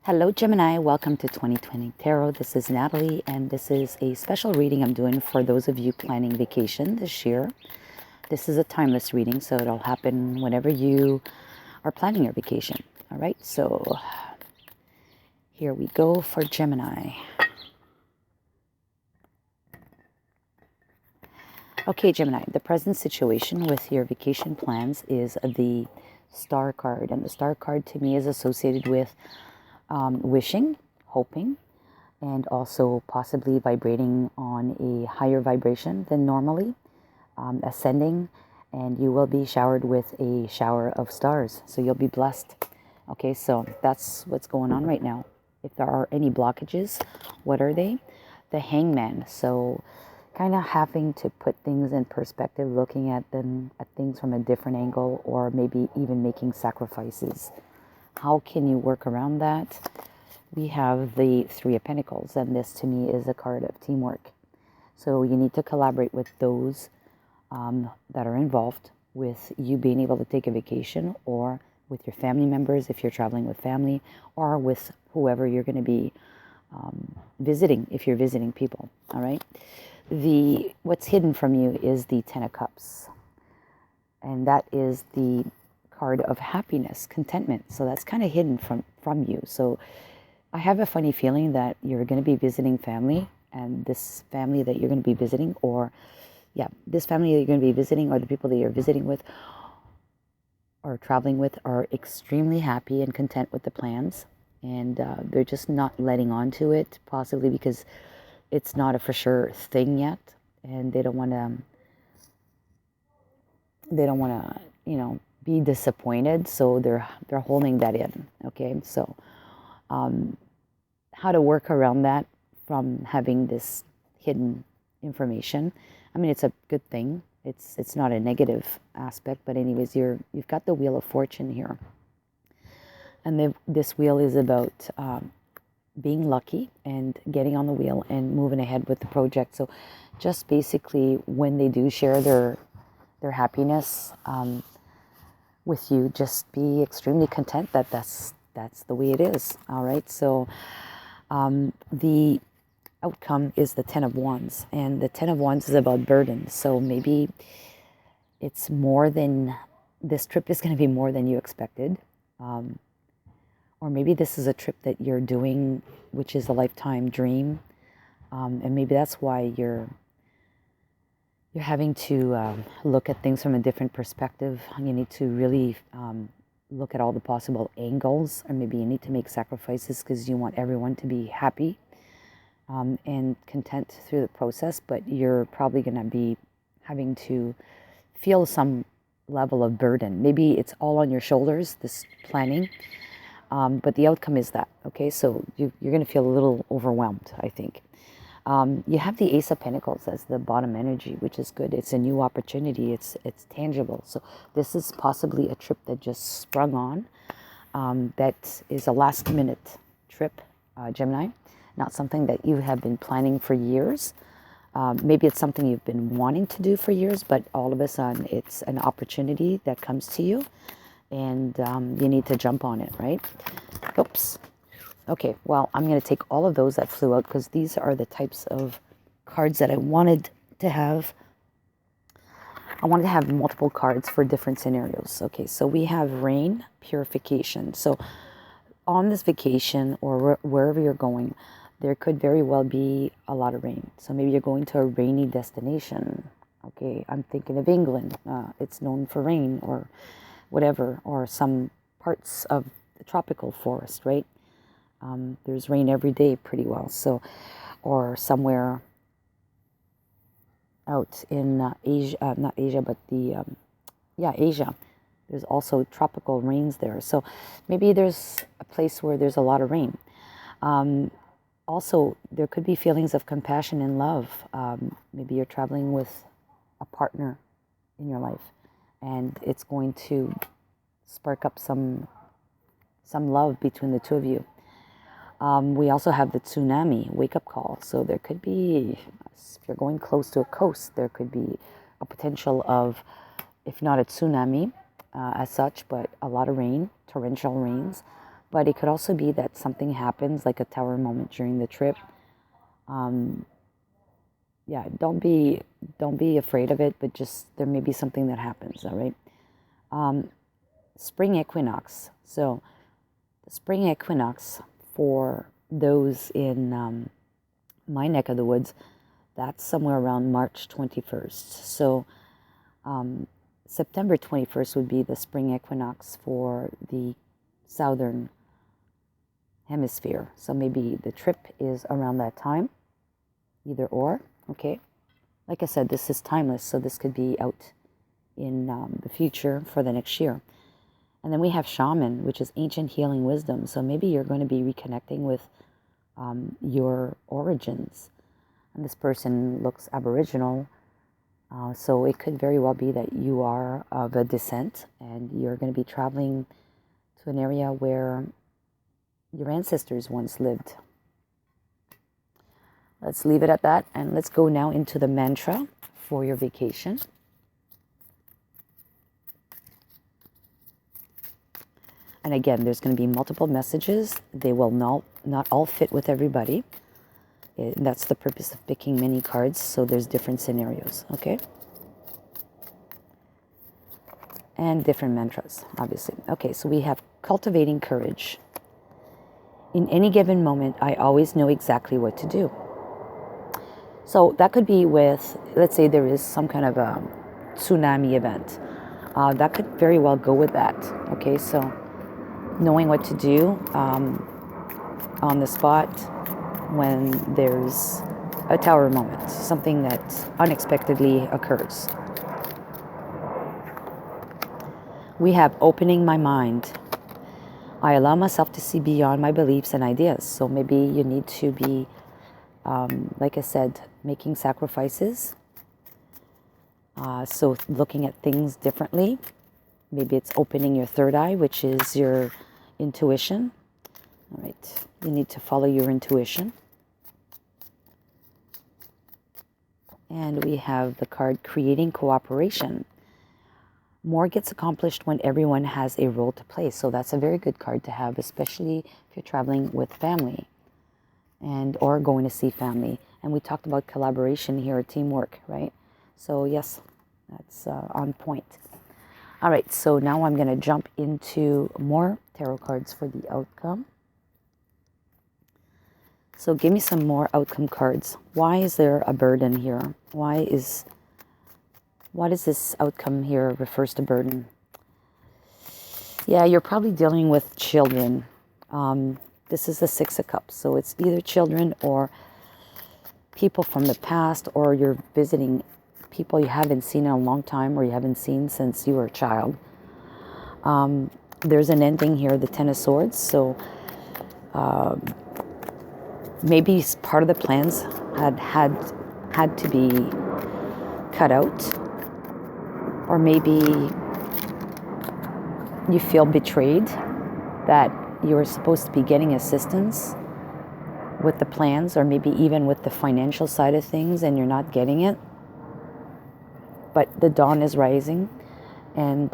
Hello Gemini, welcome to 2020 Tarot. This is Natalie and this is a special reading I'm doing for those of you planning vacation this year. This is a timeless reading, so it'll happen whenever you are planning your vacation. All right, so here we go for Gemini. Okay, Gemini, the present situation with your vacation plans is the Star card. And the Star card to me is associated with wishing, hoping, and also possibly vibrating on a higher vibration than normally, ascending, and you will be showered with a shower of stars. So you'll be blessed. Okay, so that's what's going on right now. If there are any blockages, what are they? The Hangman. So kind of having to put things in perspective, looking at things from a different angle, or maybe even making sacrifices. How can you work around that? We have the Three of Pentacles, and this to me is a card of teamwork. So you need to collaborate with those that are involved with you being able to take a vacation, or with your family members if you're traveling with family, or with whoever you're going to be visiting if you're visiting people. All right. What's hidden from you is the Ten of Cups, and that is the card of happiness, contentment. So that's kind of hidden from you. So I have a funny feeling that you're going to be visiting family, and this family that you're going to be visiting, this family that you're going to be visiting, or the people that you're visiting with or traveling with, are extremely happy and content with the plans, and they're just not letting on to it, possibly because it's not a for sure thing yet, and they don't want to be disappointed, so they're holding that in. Okay, so how to work around that from having this hidden information. I mean, it's a good thing. It's not a negative aspect, but anyways, you've got the Wheel of Fortune here, and this wheel is about being lucky and getting on the wheel and moving ahead with the project. So just basically, when they do share their happiness with you, just be extremely content that that's the way it is. All right, so the outcome is the Ten of Wands, and the Ten of Wands is about burdens. So maybe it's more than, this trip is going to be more than you expected, or maybe this is a trip that you're doing which is a lifetime dream, and maybe that's why you're having to look at things from a different perspective. You need to really look at all the possible angles, or maybe you need to make sacrifices because you want everyone to be happy and content through the process, but you're probably going to be having to feel some level of burden. Maybe it's all on your shoulders, this planning, but the outcome is that. Okay, so you're going to feel a little overwhelmed, I think. You have the Ace of Pentacles as the bottom energy, which is good. It's a new opportunity. It's tangible. So this is possibly a trip that just sprung on. That is a last minute trip, Gemini. Not something that you have been planning for years. Maybe it's something you've been wanting to do for years, but all of a sudden it's an opportunity that comes to you, and you need to jump on it, right? Oops. Okay, well, I'm going to take all of those that flew out because these are the types of cards that I wanted to have. I wanted to have multiple cards for different scenarios. Okay, so we have rain, purification. So on this vacation, or wherever you're going, there could very well be a lot of rain. So maybe you're going to a rainy destination. Okay, I'm thinking of England. It's known for rain, or whatever, or some parts of the tropical forest, right? There's rain every day pretty well. So, or somewhere out in Asia, not Asia, but Asia. There's also tropical rains there. So maybe there's a place where there's a lot of rain. Also, there could be feelings of compassion and love. Maybe you're traveling with a partner in your life, and it's going to spark up some love between the two of you. We also have the tsunami, wake-up call. So there could be, if you're going close to a coast, there could be a potential of, if not a tsunami as such, but a lot of rain, torrential rains, But it could also be that something happens, like a tower moment during the trip. Yeah, don't be afraid of it, but just there may be something that happens. All right. Spring equinox. So the spring equinox for those in my neck of the woods, that's somewhere around March 21st. So September 21st would be the spring equinox for the southern hemisphere. So maybe the trip is around that time, either or. Okay. Like I said, this is timeless, so this could be out in the future for the next year. And then we have shaman, which is ancient healing wisdom. So maybe you're going to be reconnecting with your origins. And this person looks Aboriginal. So it could very well be that you are of a descent and you're going to be traveling to an area where your ancestors once lived. Let's leave it at that, and let's go now into the mantra for your vacation. And again, there's going to be multiple messages. They will not all fit with everybody. That's the purpose of picking many cards, so there's different scenarios, okay? And different mantras, obviously. Okay, so we have cultivating courage. In any given moment, I always know exactly what to do. So that could be with, let's say there is some kind of a tsunami event. That could very well go with that. Okay, so knowing what to do on the spot when there's a tower moment, something that unexpectedly occurs. We have opening my mind. I allow myself to see beyond my beliefs and ideas. So maybe you need to be, like I said, making sacrifices. So looking at things differently. Maybe it's opening your third eye, which is your intuition. All right, you need to follow your intuition. And we have the card creating cooperation. More gets accomplished when everyone has a role to play. So that's a very good card to have, especially if you're traveling with family and or going to see family. And we talked about collaboration here, teamwork, right? So yes, that's on point. All right, so now I'm going to jump into more tarot cards for the outcome. So give me some more outcome cards. Why is there a burden here? What is this outcome here refers to burden? Yeah, you're probably dealing with children. This is the Six of Cups. So it's either children or people from the past, or you're visiting people you haven't seen in a long time or you haven't seen since you were a child. There's an ending here, the Ten of Swords. So maybe part of the plans had to be cut out. Or maybe you feel betrayed that you were supposed to be getting assistance with the plans, or maybe even with the financial side of things, and you're not getting it. But the dawn is rising, and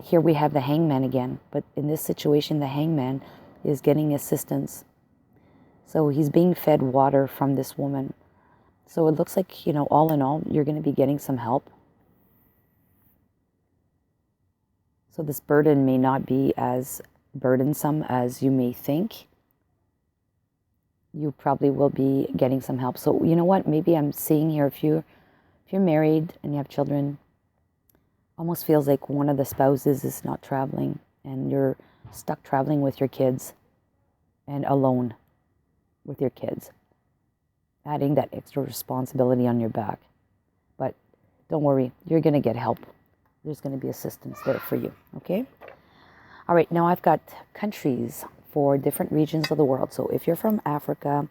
here we have the Hangman again. But in this situation, the Hangman is getting assistance. So he's being fed water from this woman. So it looks like, all in all, you're going to be getting some help. So this burden may not be as burdensome as you may think. You probably will be getting some help. So you know what? Maybe I'm seeing here, if you're married and you have children, almost feels like one of the spouses is not traveling and you're stuck traveling with your kids and alone with your kids, adding that extra responsibility on your back. But don't worry, you're going to get help. There's going to be assistance there for you, okay? All right, now I've got countries for different regions of the world. So if you're from Africa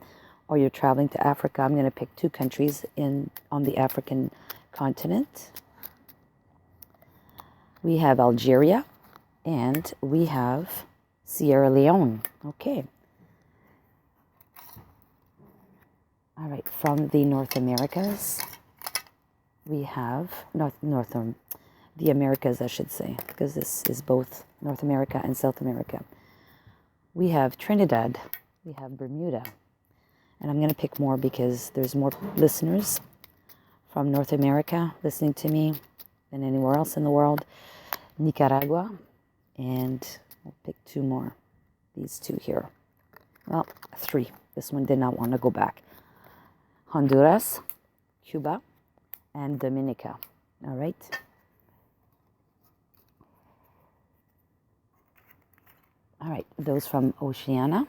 or you're traveling to Africa, I'm going to pick 2 countries on the African continent. We have Algeria and we have Sierra Leone, okay? All right, from the North Americas, we have the Americas, I should say, because this is both North America and South America. We have Trinidad. We have Bermuda. And I'm going to pick more because there's more listeners from North America listening to me than anywhere else in the world. Nicaragua. And I'll pick 2 more. These 2 here. Well, 3. This one did not want to go back. Honduras, Cuba, and Dominica. All right. All right, those from Oceania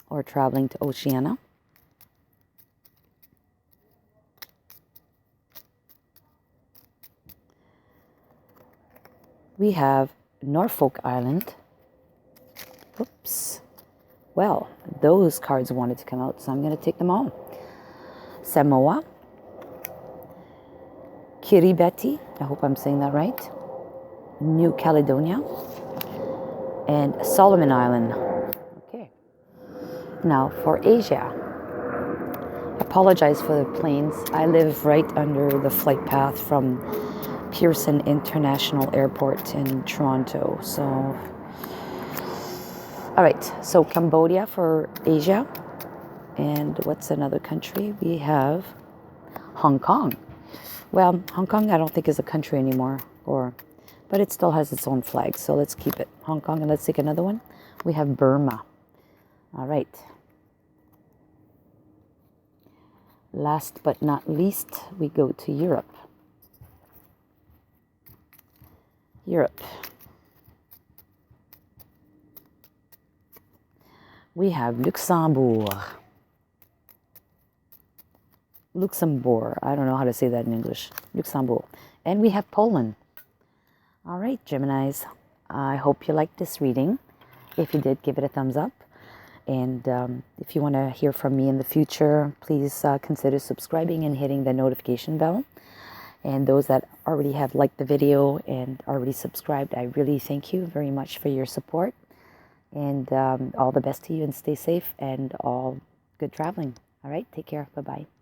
or traveling to Oceania. We have Norfolk Island. Oops. Well, those cards wanted to come out, so I'm going to take them all. Samoa. Kiribati. I hope I'm saying that right. New Caledonia. And Solomon Island. Okay. Now for Asia. I apologize for the planes. I live right under the flight path from Pearson International Airport in Toronto. So, all right. So Cambodia for Asia. And what's another country? We have Hong Kong. Well, Hong Kong I don't think is a country anymore, but it still has its own flag, so let's keep it. Hong Kong, and let's take another one. We have Burma. All right. Last but not least, we go to Europe. Europe. We have Luxembourg. Luxembourg. I don't know how to say that in English. Luxembourg. And we have Poland. All right, Geminis. I hope you liked this reading. If you did, give it a thumbs up. And if you want to hear from me in the future, please consider subscribing and hitting the notification bell. And those that already have liked the video and already subscribed, I really thank you very much for your support. And all the best to you, and stay safe, and all good traveling. All right, take care. Bye-bye.